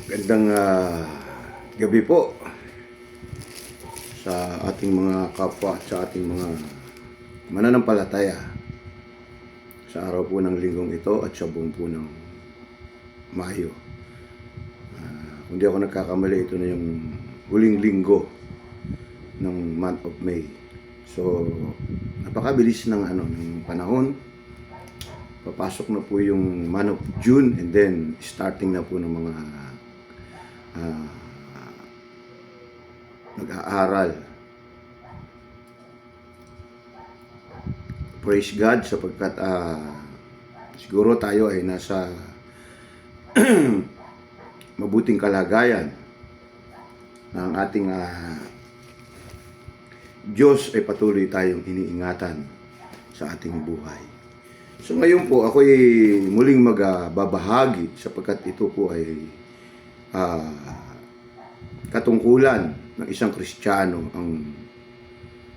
Gandang gabi po sa ating mga kapwa at sa ating mga mananampalataya sa araw po ng linggong ito at sa buong po ng Mayo. Kung di ako nagkakamali, ito na yung huling linggo ng month of May. So, napakabilis ng ng panahon. Papasok na po yung month of June and then starting na po ng mga nag-aaral. Praise God sapagkat siguro tayo ay nasa mabuting kalagayan na ang ating Diyos ay patuloy tayong iniingatan sa ating buhay. So ngayon po ako ay muling magbabahagi sapagkat ito po ay katungkulan ng isang Kristiyano ang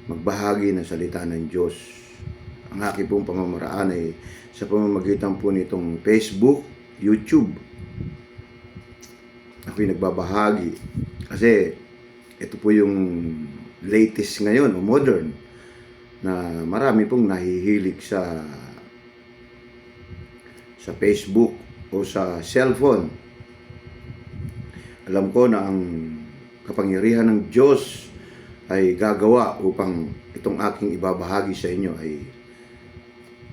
magbahagi ng salita ng Diyos. Ang aking pong pamamaraan ay sa pamamagitan po nitong Facebook, YouTube. Ako'y nagbabahagi kasi ito po yung latest ngayon o modern na marami pong nahihilig sa Facebook o sa cellphone. Alam ko na ang kapangyarihan ng Diyos ay gagawa upang itong aking ibabahagi sa inyo ay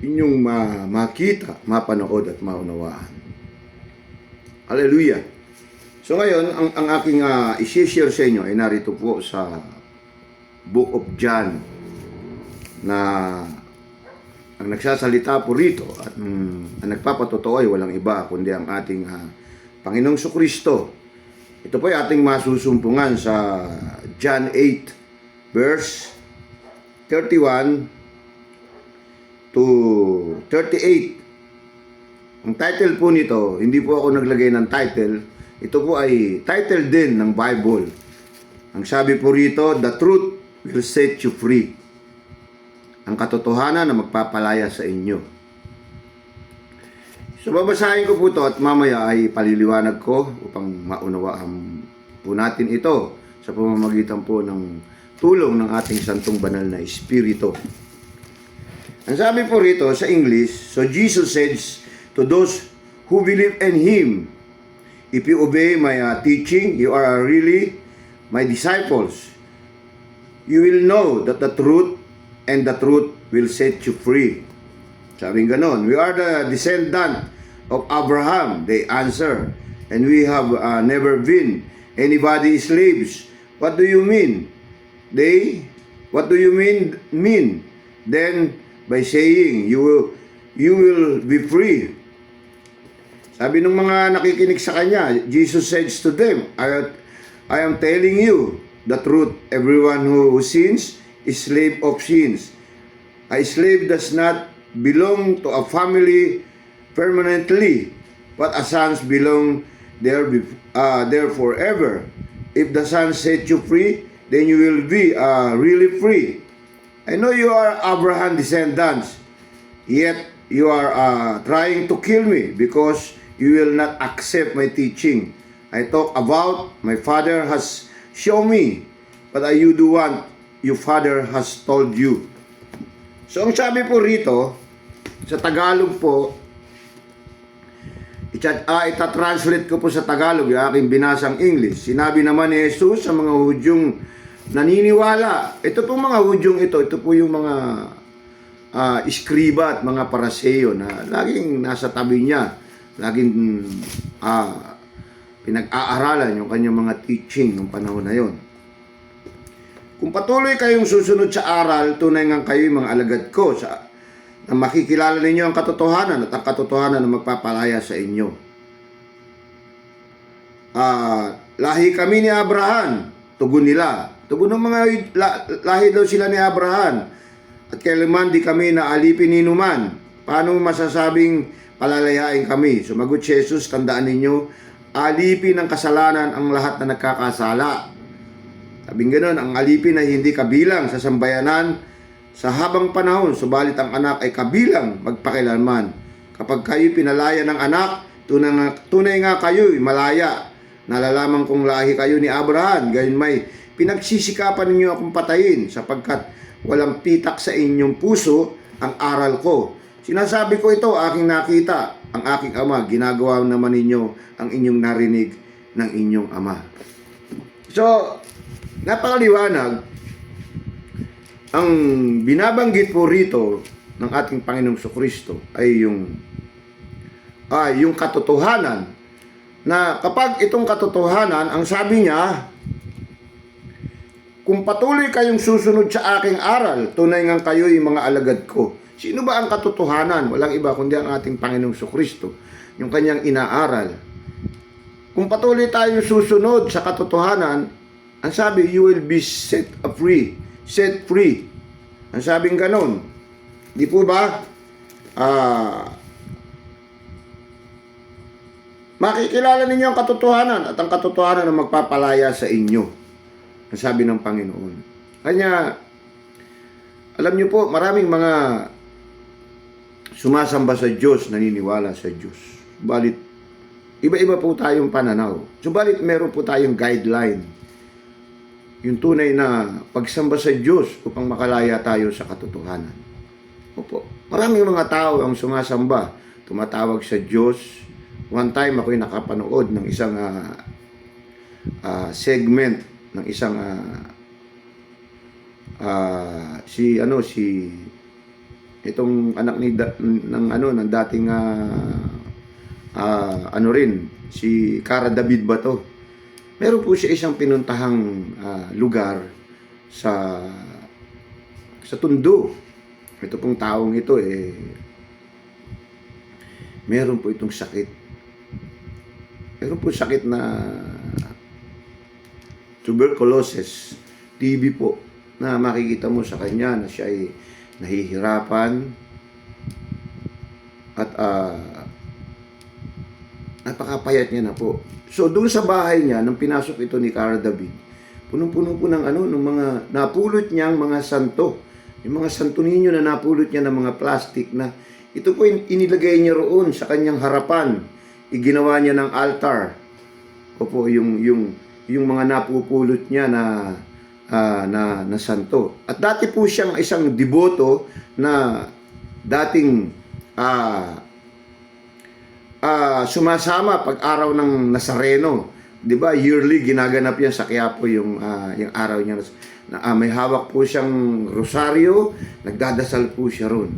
inyong makita, mapanood at maunawaan. Hallelujah! So ngayon, ang aking isi-share sa inyo ay narito po sa Book of John na ang nagsasalita po rito at ang nagpapatotoo ay walang iba kundi ang ating Panginoong Kristo. Ito po ay ating masusumpungan sa John 8 verse 31 to 38. Ang title po nito, hindi po ako naglagay ng title. Ito po ay title din ng Bible. Ang sabi po rito, "The truth will set you free." Ang katotohanan na magpapalaya sa inyo. So babasahin ko po ito at mamaya ay paliliwanag ko upang maunawaan po natin ito sa pamamagitan po ng tulong ng ating santong banal na Espiritu. Ang sabi po rito sa English, "So Jesus says to those who believe in Him, if you obey my teaching, you are really my disciples. You will know that the truth and the truth will set you free." Sabing ganon, "We are the descendant of Abraham," they answer, "and we have never been anybody's slaves." What do you mean? What do you mean? Then by saying you will be free. Sabi ng mga nakikinig sa kanya, Jesus says to them, I am telling you the truth. Everyone who sins is slave of sins. A slave does not belong to a family permanently, but a son belong there forever. If the Son set you free, then you will be really free. I know you are Abraham descendants, yet you are trying to kill me because you will not accept my teaching. I talk about my Father has shown me, but you do what your Father has told you. So ang sabi po rito, sa Tagalog po, ita-translate ko po sa Tagalog yung aking binasang English. Sinabi naman ni Jesus sa mga Hudyong naniniwala. Ito pong mga Hudyong ito po yung mga iskriba at mga paraseyo na laging nasa tabi niya. Laging pinag-aaralan yung kanyang mga teaching ng panahon na yon. Kung patuloy kayong susunod sa aral, tunay nga kayo mga alagad ko na makikilala ninyo ang katotohanan at ang katotohanan na magpapalaya sa inyo. Lahi kami ni Abraham, tugon nila. Tugon ng mga lahi daw sila ni Abraham. At kailanman di kami naalipin ni numan. Paano masasabing palalayain kami? Sumagot si Jesus, tandaan ninyo, alipin ng kasalanan ang lahat na nagkakasala. Sabing ganoon, ang alipin ay hindi kabilang sa sambayanan sa habang panahon, subalit ang anak ay kabilang magpakilanman. Kapag kayo pinalaya ng anak, tunay nga kayo'y malaya Nalalaman kong lahi kayo ni Abraham, gayon may pinagsisikapan ninyo akong patayin sapagkat walang pitak sa inyong puso ang aral ko. Sinasabi ko ito, aking nakita, ang aking ama, ginagawa naman ninyo ang inyong narinig ng inyong ama. So, napakaliwanag, ang binabanggit po rito ng ating Panginoong Kristo ay yung katotohanan na kapag itong katotohanan, ang sabi niya, kung patuloy kayong susunod sa aking aral, tunay ngang kayo'y mga alagad ko. Sino ba ang katotohanan? Walang iba kundi ang ating Panginoong Kristo, yung kanyang inaaral. Kung patuloy tayong susunod sa katotohanan, ang sabi, you will be set free. Set free. Ang sabing ganon. Di po ba? Makikilala ninyo ang katotohanan at ang katotohanan ang magpapalaya sa inyo. Ang sabi ng Panginoon. Kanya, alam niyo po, maraming mga sumasamba sa Diyos, naniniwala sa Diyos. Subalit, iba-iba po tayong pananaw. Subalit, meron po tayong guideline. Yung tunay na pagsamba sa Diyos upang makalaya tayo sa katotohanan. Opo. Maraming mga tao ang sumasamba, tumatawag sa Diyos. One time ako'y nakapanood ng isang segment ng isang itong anak ng dating si Cara David ba to? Meron po siya isang pinuntahang lugar sa Tondo. Ito pong taong ito meron po itong sakit. Meron po sakit na tuberculosis, TB po, na makikita mo sa kanya na siya ay nahihirapan at napakapayat niya na po. So, doon sa bahay niya, nung pinasok ito ni Cara David, punong-puno po ng ng mga napulot niyang mga santo. Yung mga santo ninyo na napulot niya ng mga plastic na ito po inilagay niya roon sa kanyang harapan. Iginawa niya ng altar. Opo, yung mga napupulot niya na santo. At dati po siyang isang deboto na dating sumasama pag araw ng Nazareno. 'Di ba? Yearly ginaganap yan sa Quiapo yung araw niya na may hawak po siyang rosaryo, nagdadasal po siya ron.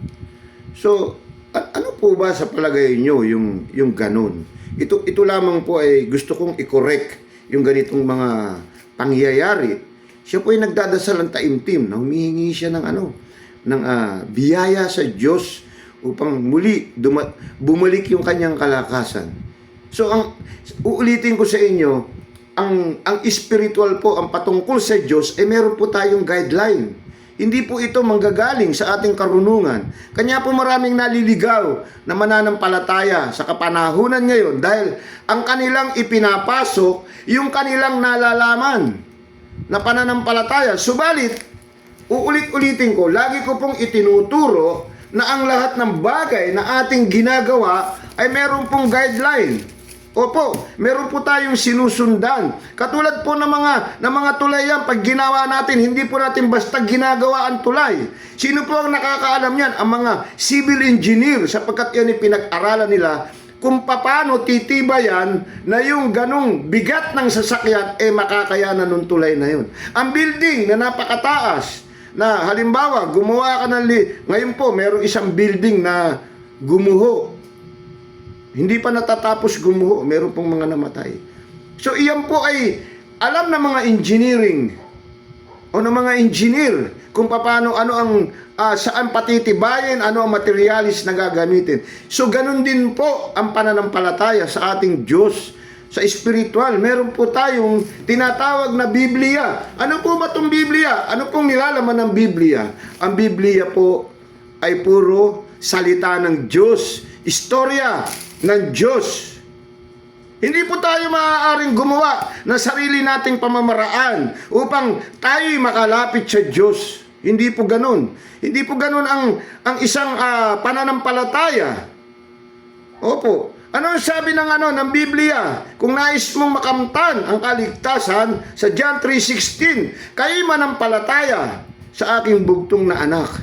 So, ano po ba sa palagay niyo yung ganun? Ito lamang po ay gusto kong i-correct yung ganitong mga pangyayari. Siya po ay nagdadasal ng taimtim na humihingi siya ng biyaya sa Diyos upang muli bumalik yung kanyang kalakasan. So, uulitin ko sa inyo, ang spiritual po, ang patungkol sa Diyos, meron po tayong guideline. Hindi po ito manggagaling sa ating karunungan. Kanya po maraming naliligaw na mananampalataya sa kapanahunan ngayon dahil ang kanilang ipinapasok, yung kanilang nalalaman na pananampalataya. Subalit, uulit-ulitin ko, lagi ko pong itinuturo na ang lahat ng bagay na ating ginagawa ay meron pong guideline. Opo, meron po tayong sinusundan. Katulad po ng mga tulay yan, pag ginawa natin, hindi po natin basta ginagawa ang tulay. Sino po ang nakakaalam yan? Ang mga civil engineer, sapagkat yan pinag-aralan nila kung paano titibayan na yung ganong bigat ng sasakyan makakayanan ng tulay na yun. Ang building na napakataas, na halimbawa, gumawa ka ngayon po, merong isang building na gumuho. Hindi pa natatapos gumuho, meron pong mga namatay. So, iyan po ay alam ng mga engineering o ng mga engineer kung paano, saan patitibayin, ano ang materialis na gagamitin. So, ganun din po ang pananampalataya sa ating Diyos. Sa spiritual, meron po tayong tinatawag na Biblia. Ano po ba itong Biblia? Ano pong nilalaman ng Biblia? Ang Biblia po ay puro salita ng Diyos. Istorya ng Diyos. Hindi po tayo maaaring gumawa ng sarili nating pamamaraan upang tayo'y makalapit sa Diyos. Hindi po ganun. Hindi po ganun ang isang pananampalataya. Opo. Ano ang sabi ng Biblia? Kung nais mong makamtan ang kaligtasan sa John 3:16, kayo'y manampalataya sa aking bugtong na anak.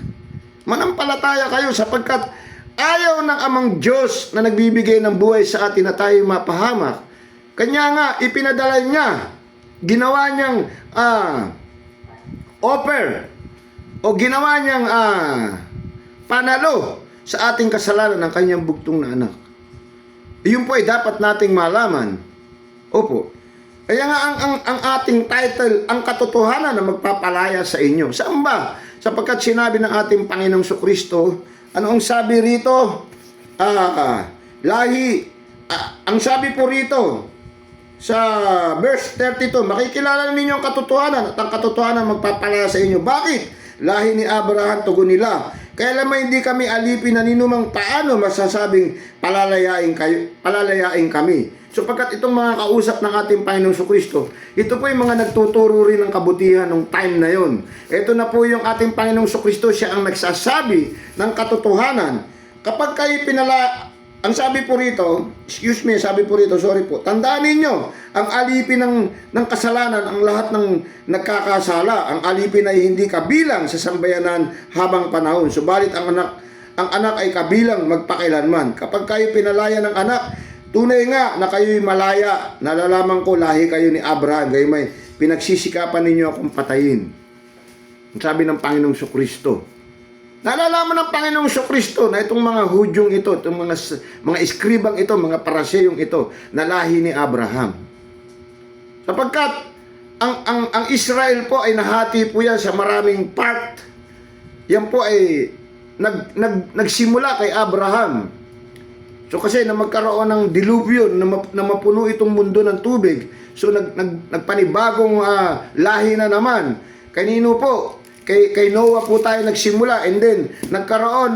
Manampalataya kayo sapagkat ayaw ng amang Diyos na nagbibigay ng buhay sa atin na tayo mapahamak. Kanya nga, ipinadala niya, ginawa niyang offer, o ginawa niyang panalo sa ating kasalanan ng kanyang bugtong na anak. Iyon po ay dapat nating malaman. Opo. Kaya nga ang ating title, ang katotohanan na magpapalaya sa inyo. Saan ba? Sapagkat sinabi ng ating Panginoong Kristo, ano ang sabi rito? Ang sabi po rito, sa verse 32, makikilala ninyo ang katotohanan at ang katotohanan magpapalaya sa inyo. Bakit? Lahi ni Abraham, tugon nila. Kaya lamang hindi kami alipin na ninumang paano masasabing palalayain kami. So pagkat itong mga kausap ng ating Panginoong Kristo, ito po yung mga nagtuturo rin ng kabutihan ng time na yon. Ito na po yung ating Panginoong Kristo, siya ang nagsasabi ng katotohanan. Kapag kayo ang sabi po rito, tandaan ninyo, ang alipin ng kasalanan, ang lahat ng nagkakasala, ang alipin ay hindi kabilang sa sambayanan habang panahon. Subalit ang anak ay kabilang magpakailanman. Kapag kayo pinalaya ng anak, tunay nga na kayo'y malaya. Nalalaman ko, lahi kayo ni Abraham, gayon may pinagsisikapan ninyo akong patayin. Ang sabi ng Panginoong Kristo. Nalalaman ng Panginoong Kristo na itong mga Hudyong ito, itong mga eskribang ito, mga paraseyong ito, na lahi ni Abraham. Sapagkat ang Israel po ay nahati po yan sa maraming part. Yan po ay nagsimula kay Abraham. So kasi na magkaroon ng dilubyon na mapuno itong mundo ng tubig. So nagpanibagong lahi na naman. Kanino po? Kay Noah po tayo nagsimula, and then nagkaroon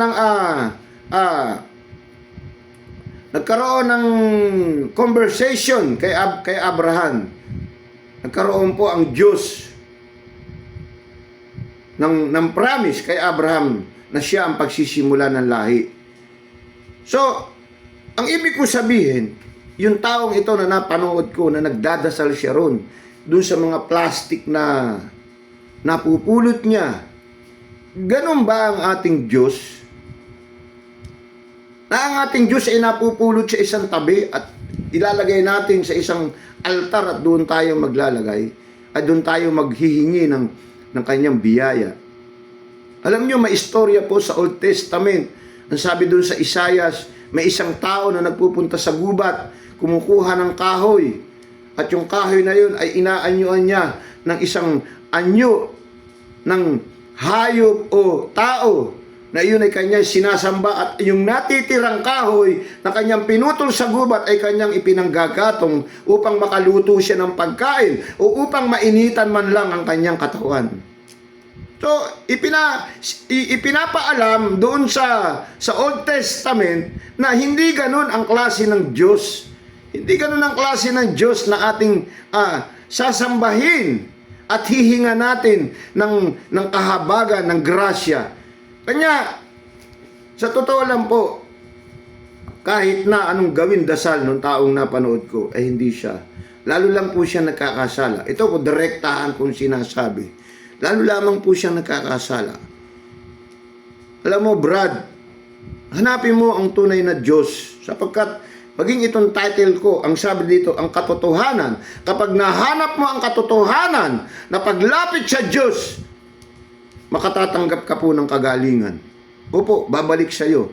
ng conversation kay Abraham. Nagkaroon po ang Diyos ng promise kay Abraham na siya ang pagsisimula ng lahi. So, ang ibig ko sabihin, yung taong ito na napanood ko na nagdadasal siya ron dun sa mga plastic na napupulot niya. Ganun ba ang ating Diyos? Na ang ating Diyos ay napupulot sa isang tabi at ilalagay natin sa isang altar at doon tayo maglalagay at doon tayo maghihingi ng kanyang biyaya. Alam niyo, may istorya po sa Old Testament. Ang sabi doon sa Isaias, may isang tao na nagpupunta sa gubat, kumukuha ng kahoy. At yung kahoy na yun ay inaanyuan niya ng isang anyo ng hayop o tao na iyon ay kanyang sinasamba, at yung natitirang kahoy na kanyang pinutol sa gubat ay kanyang ipinanggagatong upang makaluto siya ng pagkain o upang mainitan man lang ang kanyang katawan. So, ipinapaalam doon sa Old Testament na hindi ganun ang klase ng Diyos. Hindi ganun ang klase ng Diyos na ating sasambahin at hihinga natin ng kahabagan, ng grasya. Kanya, sa totoo lang po, kahit na anong gawin dasal ng taong napanood ko, ay hindi siya. Lalo lang po siya nagkakasala. Ito po, direktahan kong sinasabi. Lalo lamang po siya nagkakasala. Alam mo, Brad, hanapin mo ang tunay na Diyos, sapagkat maging itong title ko, ang sabi dito, ang katotohanan. Kapag nahanap mo ang katotohanan na paglapit sa Diyos, makatatanggap ka po ng kagalingan. Opo, babalik sa iyo.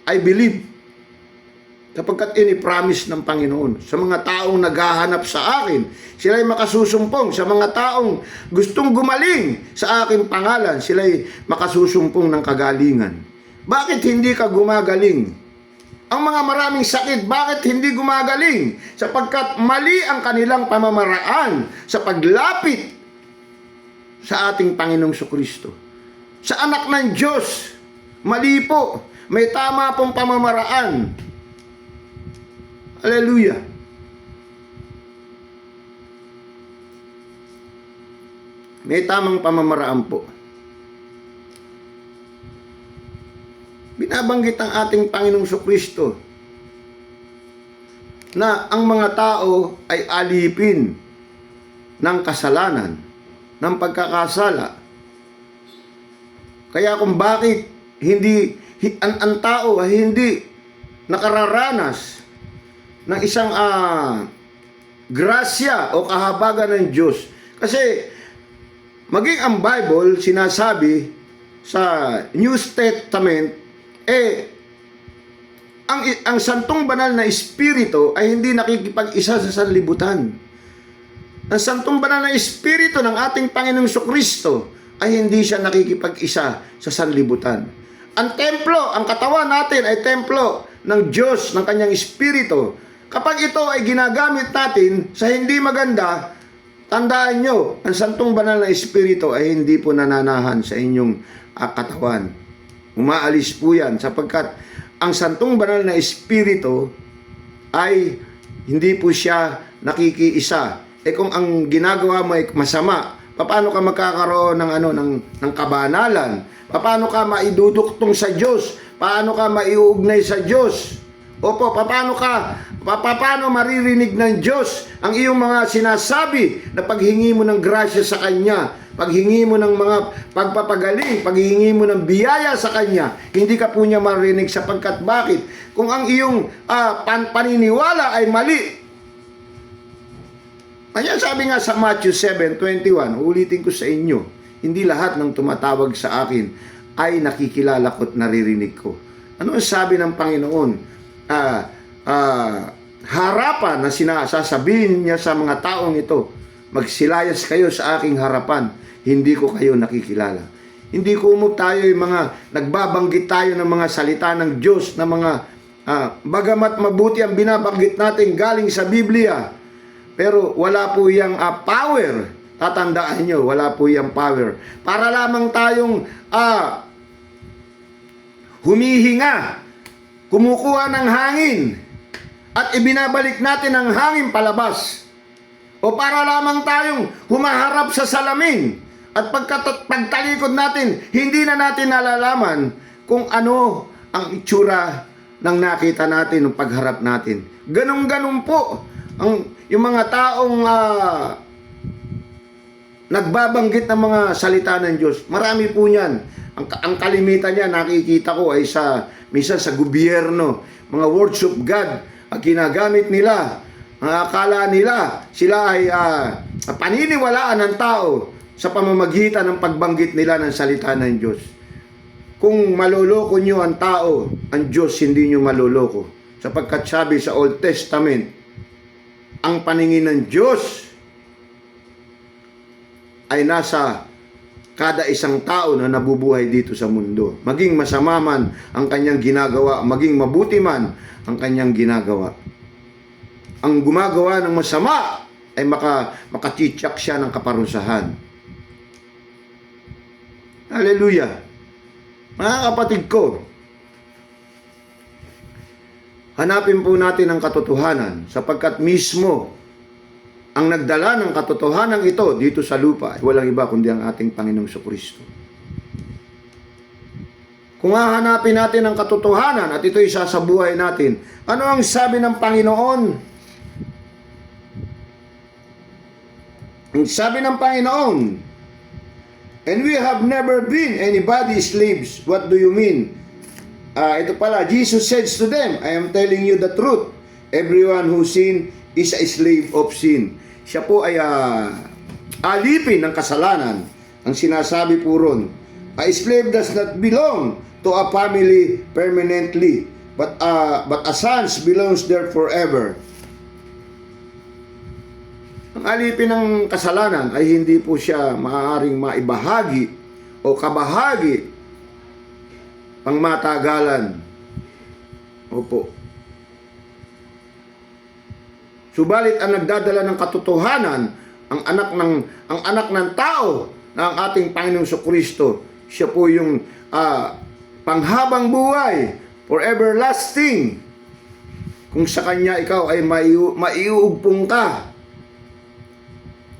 I believe. Sapagkat ini-promise ng Panginoon sa mga taong naghahanap sa akin, sila'y makasusumpong. Sa mga taong gustong gumaling sa aking pangalan, sila'y makasusumpong ng kagalingan. Bakit hindi ka gumagaling? Ang mga maraming sakit, bakit hindi gumagaling? Sapagkat mali ang kanilang pamamaraan sa paglapit sa ating Panginoong Kristo. Sa anak ng Diyos, mali po. May tama pong pamamaraan. Hallelujah. May tamang pamamaraan po. Binabanggit ang ating Panginoong Kristo na ang mga tao ay alipin ng kasalanan, ng pagkakasala. Kaya kung bakit ang tao ay hindi nakararanas ng isang grasya o kahabagan ng Diyos. Kasi maging ang Bible sinasabi sa New Testament, ang santong banal na espiritu ay hindi nakikipag-isa sa sanlibutan. Ang santong banal na espiritu ng ating Panginoong Jesucristo ay hindi siya nakikipag-isa sa sanlibutan. Ang templo, ang katawan natin ay templo ng Diyos, ng kanyang espiritu. Kapag ito ay ginagamit natin sa hindi maganda, tandaan nyo, ang santong banal na espiritu ay hindi po nananahan sa inyong katawan. Umaalis po yan sapagkat ang santong banal na espiritu ay hindi po siya nakikiisa. Kung ang ginagawa mo ay masama, paano ka magkakaroon ng kabanalan? Paano ka maiduduktong sa Diyos? Paano ka maiuugnay sa Diyos? Opo, paano maririnig ng Diyos ang iyong mga sinasabi na paghingi mo ng grasya sa Kanya, paghingi mo ng mga pagpapagaling, paghingi mo ng biyaya sa Kanya, hindi ka po niya marinig sapagkat bakit? Kung ang iyong paniniwala ay mali. Ayan, sabi nga sa Matthew 7:21, ulitin ko sa inyo, hindi lahat ng tumatawag sa akin ay nakikilala ko at naririnig ko. Ano ang sabi ng Panginoon? Harapan na sasabihin niya sa mga taong ito, magsilayas kayo sa aking harapan, hindi ko kayo nakikilala. Hindi ko tayo yung mga nagbabanggit tayo ng mga salita ng Diyos, na mga bagamat mabuti ang binabanggit natin galing sa Biblia, pero wala po yung power. Tatandaan nyo, wala po yung power. Para lamang tayong humihinga, kumukuha ng hangin, at ibinabalik natin ang hangin palabas. O para lamang tayong humaharap sa salamin, at pagtalikod natin, hindi na natin nalalaman kung ano ang itsura ng nakita natin, ng pagharap natin. Ganun po yung mga taong nagbabanggit ng mga salita ng Diyos. Marami po niyan. Ang kalimitan niya, nakikita ko ay minsan sa gobyerno, mga words of God, ang ginagamit nila. Akala nila sila ay paniniwalaan ng tao sa pamamagitan ng pagbanggit nila ng salita ng Diyos. Kung maloloko nyo ang tao, ang Diyos hindi nyo maloloko. Sapagkat sabi sa Old Testament, ang paningin ng Diyos ay nasa kada isang tao na nabubuhay dito sa mundo. Maging masama man ang kanyang ginagawa, maging mabuti man ang kanyang ginagawa. Ang gumagawa ng masama ay makatityak siya ng kaparusahan. Hallelujah! Mga kapatid ko, hanapin po natin ang katotohanan sapagkat mismo ang nagdala ng katotohanan ito dito sa lupa ay walang iba kundi ang ating Panginoong Jesucristo. Kung hahanapin natin ang katotohanan at ito'y sasabuhay natin, ano ang sabi ng Panginoon? Ang sabi ng Panginoon, and we have never been anybody's slaves. What do you mean? Ito pala, Jesus says to them, I am telling you the truth. Everyone who sin is a slave of sin. Siya po ay alipin ng kasalanan. Ang sinasabi po ron, a slave does not belong to a family permanently, but a son belongs there forever. Ang alipin ng kasalanan ay hindi po siya maaaring maibahagi o kabahagi pang matagalan. Opo. Subalit ang nagdadala ng katotohanan, ang anak ng tao na ang ating Panginoong Jesucristo, siya po yung panghabang buhay, forever lasting. Kung sa Kanya ikaw ay maiuugpong ka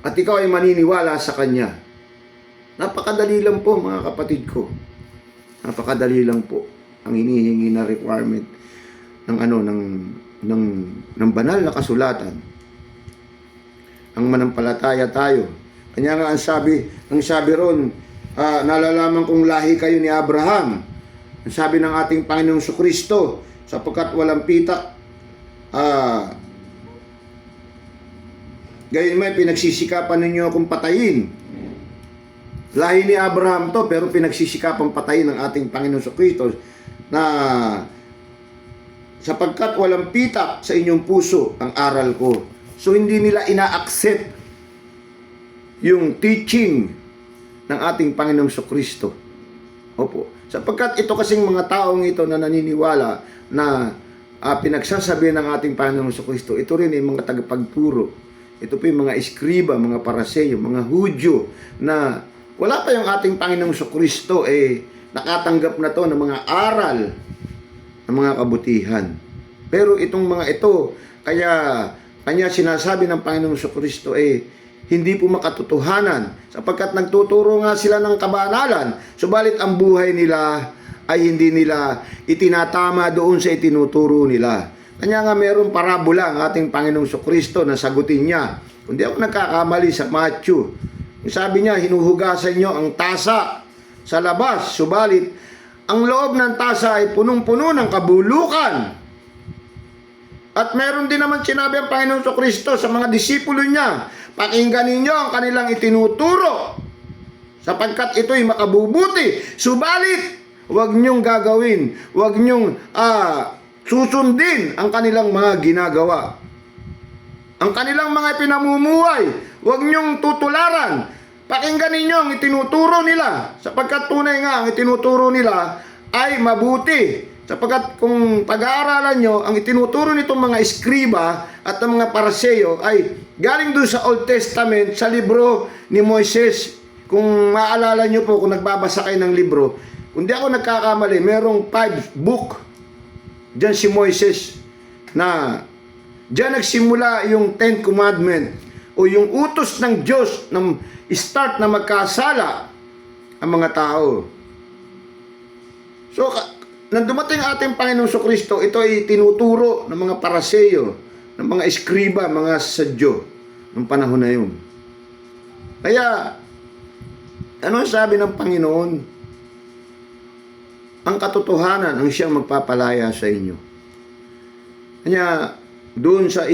at ikaw ay maniniwala sa Kanya. Napakadali lang po mga kapatid ko. Napakadali lang po ang hinihingi na requirement ng ng, ng banal na kasulatan. Ang manampalataya tayo. Kanya nga ang sabi ron, nalalaman kong lahi kayo ni Abraham. Ang sabi ng ating Panginoong Jesucristo, sapagkat walang pitak, gayon may pinagsisikapan ninyo akong patayin. Lahi ni Abraham to, pero pinagsisikapan patayin ng ating Panginoong Jesucristo na sapagkat walang pitak sa inyong puso ang aral ko. So hindi nila ina-accept yung teaching ng ating Panginoong Jesucristo. Opo. Sapagkat ito kasing mga taong ito na naniniwala na pinagsasabi ng ating Panginoong Jesucristo, ito rin ay mga tagapagturo. Ito po yung mga eskriba, mga paraseyo, mga Hudyo na wala pa yung ating Panginoong Jesucristo nakatanggap na to ng mga aral ng mga kabutihan. Pero itong mga ito, kanya sinasabi ng Panginoong Jesucristo hindi po makatotohanan sapagkat nagtuturo nga sila ng kabanalan, subalit ang buhay nila ay hindi nila itinatama doon sa itinuturo nila. Kanya nga mayroong parabola ang ating Panginoong Jesucristo na sagutin niya. Kung di ako nagkakamali sa Matthew, sabi niya, hinuhugasan niyo ang tasa sa labas, subalit ang loob ng tasa ay punong-puno ng kabulukan. At meron din naman sinabi ang Panginoong Jesucristo sa mga disipulo niya, pakinggan ninyo ang kanilang itinuturo sapagkat ito'y makabubuti. Subalit, huwag niyong gagawin, huwag niyong susundin ang kanilang mga ginagawa. Ang kanilang mga pinamumuhay, huwag niyong tutularan. Pakinggan ninyo ang itinuturo nila sapagkat tunay nga ang itinuturo nila ay mabuti. Sapagkat kung pag-aaralan nyo, ang itinuturo nitong mga eskriba at ang mga paraseyo ay galing doon sa Old Testament, sa libro ni Moises. Kung maalala nyo po, kung nagbabasa kayo ng libro, kung di ako nagkakamali, merong 5 book diyan si Moises na diyan nagsimula yung 10 commandment o yung utos ng Diyos ng start na magkasala ang mga tao. So, nang dumating ating Panginoong Jesucristo, ito ay tinuturo ng mga paraseyo, ng mga eskriba, mga sadyo ng panahon na yun. Kaya, ano sabi ng Panginoon? Ang katotohanan ang siyang magpapalaya sa inyo. Kanya, doon sa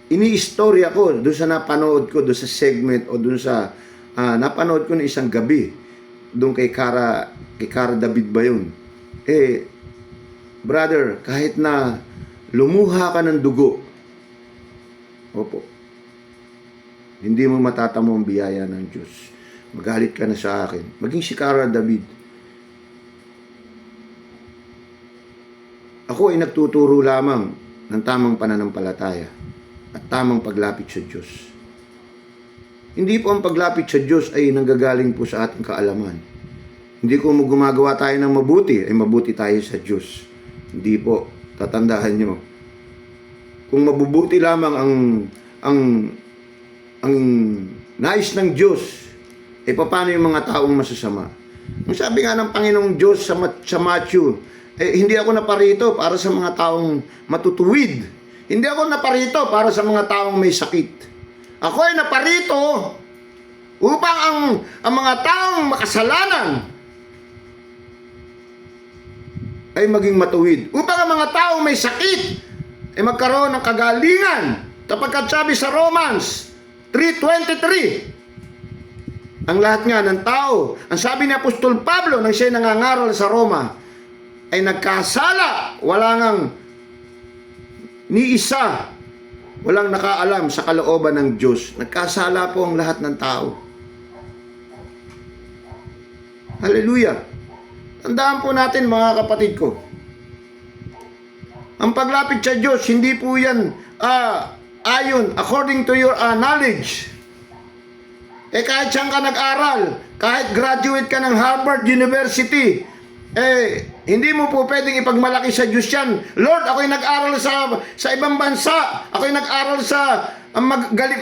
ini-istorya ko, doon sa napanood ko, doon sa segment, o doon sa napanood ko na isang gabi, doon kay Cara David ba yun? Brother, kahit na lumuha ka ng dugo, opo, hindi mo matatamo ang biyaya ng Diyos. Magalit ka na sa akin. Maging si Cara David. Ako ay nagtuturo lamang ng tamang pananampalataya at tamang paglapit sa Diyos. Hindi po ang paglapit sa Diyos ay nanggagaling po sa ating kaalaman. Hindi ko gumagawa tayo ng mabuti, ay mabuti tayo sa Diyos. Hindi po. Tatandaan nyo. Kung mabubuti lamang ang nais ng Diyos, paano yung mga taong masasama? Ang sabi nga ng Panginoong Diyos sa Matthew, hindi ako naparito para sa mga taong matutuwid. Hindi ako naparito para sa mga taong may sakit. Ako ay naparito upang ang mga taong makasalanan ay maging matuwid. Upang ang mga taong may sakit ay magkaroon ng kagalingan. Sapagkat sabi sa Romans 3:23, ang lahat nga ng tao, ang sabi ni Apostol Pablo nang siya nangangaral sa Roma, ay nagkasala, wala ngang ni isa, walang nakaalam sa kalooban ng Diyos. Nagkasala po ang lahat ng tao. Hallelujah! Tandaan po natin mga kapatid ko, ang paglapit sa Diyos, hindi po yan ayon, according to your knowledge. Kahit saan ka nag-aral, kahit graduate ka ng Harvard University, hindi mo po pwedeng ipagmalaki sa Diyos yan. Lord, ako'y nag-aral sa ibang bansa. Ako'y nag-aral sa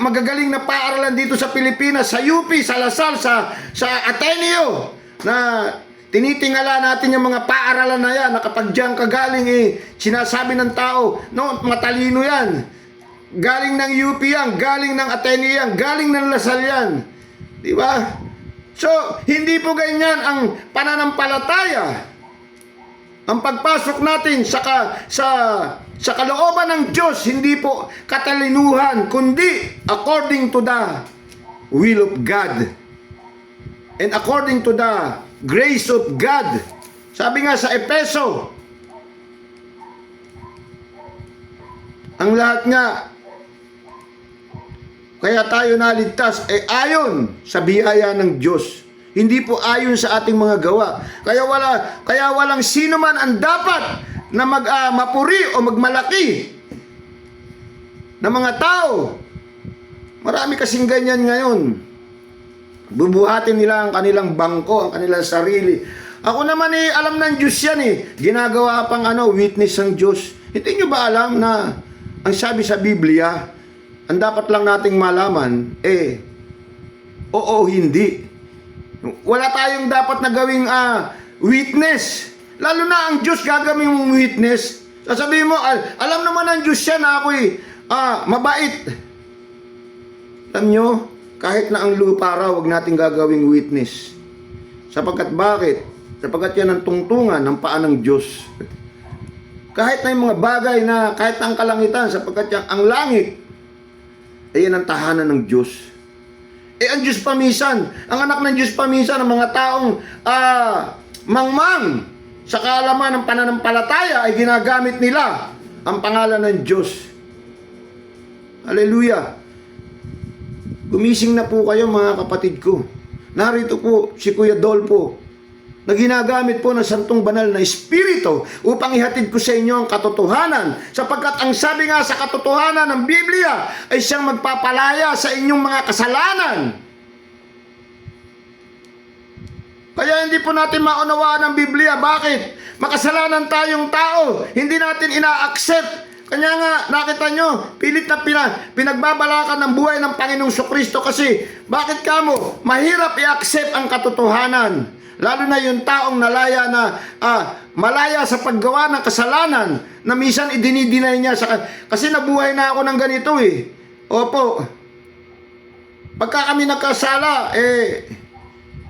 magagaling na paaralan dito sa Pilipinas, sa UP, sa Lasal, sa Ateneo, na Tinitingala natin yung mga paaralan na yan, na kapag diyan ka galing, sinasabi ng tao, no, matalino yan. Galing ng UP yan, galing ng Ateneo yan, galing ng Lasal yan. Di ba? So, hindi po ganyan ang pananampalataya. Ang pagpasok natin sa kalooban ng Diyos, hindi po katalinuhan, kundi according to the will of God. And according to the grace of God. Sabi nga sa Efeso, ang lahat nga, kaya tayo naligtas, ayon sa biyaya ng Diyos. Hindi po ayon sa ating mga gawa. Kaya walang sino man ang dapat na mapuri o magmalaki na mga tao. Marami kasing ganyan ngayon. Bubuhatin nila ang kanilang bangko, ang kanilang sarili. Ako naman alam ng Diyos yan Ginagawa pang witness ng Diyos. Hindi nyo ba alam na ang sabi sa Biblia, ang dapat lang nating malaman, oo, hindi. Wala tayong dapat na gawing witness. Lalo na ang Diyos gagawin mong witness. Sasabihin mo, alam naman ng Diyos yan na ako'y mabait. Alam nyo, kahit na ang lupa raw, huwag natin gagawing witness. Sapagkat bakit? Sapagkat yan ang tungtungan ng paa ng Diyos. Kahit na yung mga bagay na, kahit na ang kalangitan, sapagkat yan, ang langit, ayan ang tahanan ng Diyos. Ang Diyos pamisan, ang anak ng Diyos pamisan, ang mga taong mangmang sa kaalaman ng pananampalataya ay ginagamit nila ang pangalan ng Diyos. Hallelujah! Gumising na po kayo mga kapatid ko. Narito po si Kuya Dolpo na ginagamit po ng Santong Banal na Espiritu upang ihatid ko sa inyo ang katotohanan, sapagkat ang sabi nga sa katotohanan ng Biblia ay siyang magpapalaya sa inyong mga kasalanan. Kaya hindi po natin maunawaan ang Biblia. Bakit? Makasalanan tayong tao, hindi natin ina-accept. Kanya nga, nakita nyo, pilit na pinagbabalakan ng buhay ng Panginoong Jesucristo kasi bakit kamo? Mahirap i-accept ang katotohanan. Lalo na yung taong malaya sa paggawa ng kasalanan na minsan idinidinay niya. Kasi nabuhay na ako ng ganito Opo. Pagka kami nagkasala,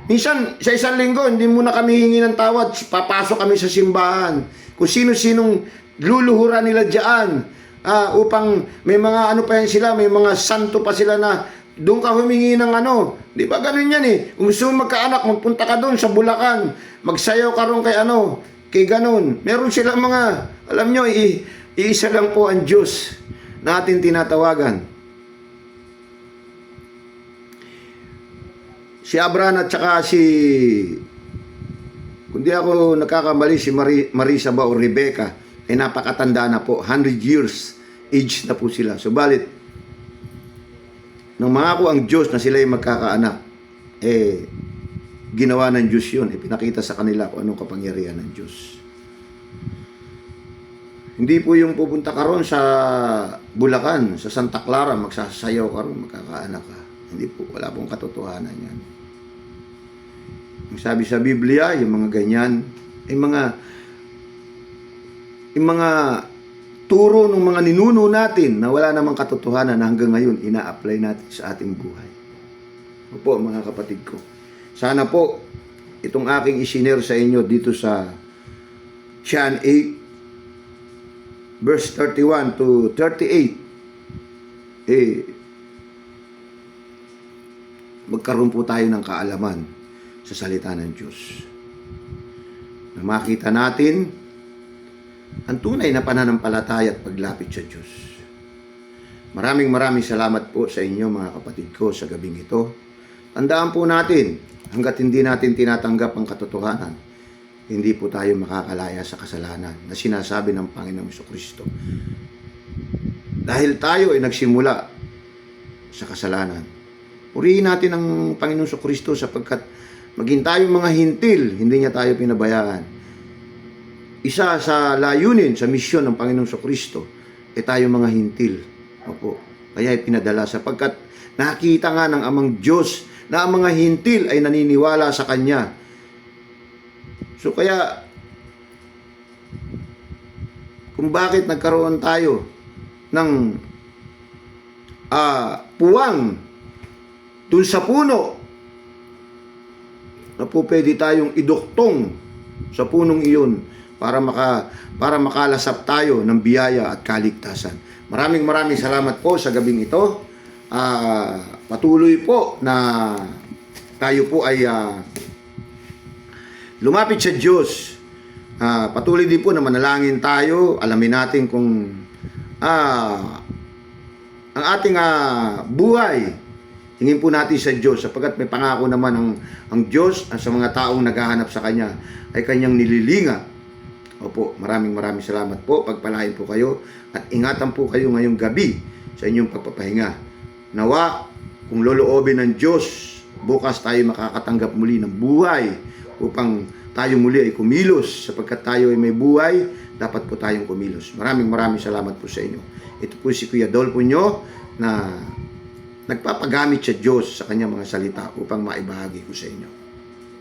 minsan sa isang linggo, hindi muna kami hingi ng tawad. Papasok kami sa simbahan. Kung sino-sinong luluhuran nila diyan upang may mga pa yan sila, may mga santo pa sila na doon ka humingi ng di ba ganun yan kung gusto mo magkaanak, magpunta ka doon sa Bulacan, magsayaw ka ron kay ganun. Meron silang mga, alam nyo, iisa lang po ang Diyos na ating tinatawagan. Si Abraham at saka kung di ako nagkakamali, si Marisa ba o Rebecca, ay napakatanda na po, 100 years age na po sila. Subalit, nang mangako ang Diyos na sila ay magkakaanak, ginawa ng Diyos yun. Pinakita sa kanila kung anong kapangyarihan ng Diyos. Hindi po yung pupunta ka ron sa Bulacan, sa Santa Clara, magsasayaw ka ron, magkakaanak ka. Hindi po, wala pong katotohanan yan. Ang sabi sa Biblia, yung mga ganyan, yung mga turo ng mga ninuno natin na wala namang katotohanan na hanggang ngayon ina-apply natin sa ating buhay. Opo mga kapatid ko. Sana po itong aking isinare sa inyo dito sa John 8 verse 31 to 38 magkaroon po tayo ng kaalaman sa salita ng Diyos. Na makita natin ang tunay na pananampalataya at paglapit sa Diyos. Maraming salamat po sa inyo mga kapatid ko sa gabing ito. Tandaan po natin, hanggat hindi natin tinatanggap ang katotohanan, hindi po tayo makakalaya sa kasalanan na sinasabi ng Panginoong Jesucristo. Dahil tayo ay nagsimula sa kasalanan, purihin natin ang Panginoong Jesucristo sapagkat maging tayo mga hintil, hindi niya tayo pinabayaan. Isa sa layunin, sa misyon ng Panginoong Jesucristo, tayo mga hintil. Opo. Kaya pinadala sapagkat nakita nga ng Amang Diyos na ang mga hintil ay naniniwala sa Kanya. So kaya, kung bakit nagkaroon tayo ng puwang dun sa puno, na po pwede tayong iduktong sa punong iyon para makalasap tayo ng biyaya at kaligtasan. Maraming salamat po sa gabing ito. Patuloy po na tayo po ay lumapit sa Diyos. Patuloy din po na manalangin tayo. Alamin natin kung ang ating buhay, hingin po natin sa Diyos, sapagkat may pangako naman ang Diyos sa mga taong naghahanap sa Kanya ay Kanyang nililinga. Opo, maraming salamat po. Pagpalain po kayo at ingatan po kayo ngayong gabi sa inyong pagpapahinga. Nawa, kung loloobin ng Diyos, bukas tayo makakatanggap muli ng buhay upang tayo muli ay kumilos. Sapagkat tayo ay may buhay, dapat po tayong kumilos. Maraming salamat po sa inyo. Ito po si Kuya Dolpo nyo na nagpapagamit sa Diyos sa kanyang mga salita upang maibahagi ko sa inyo.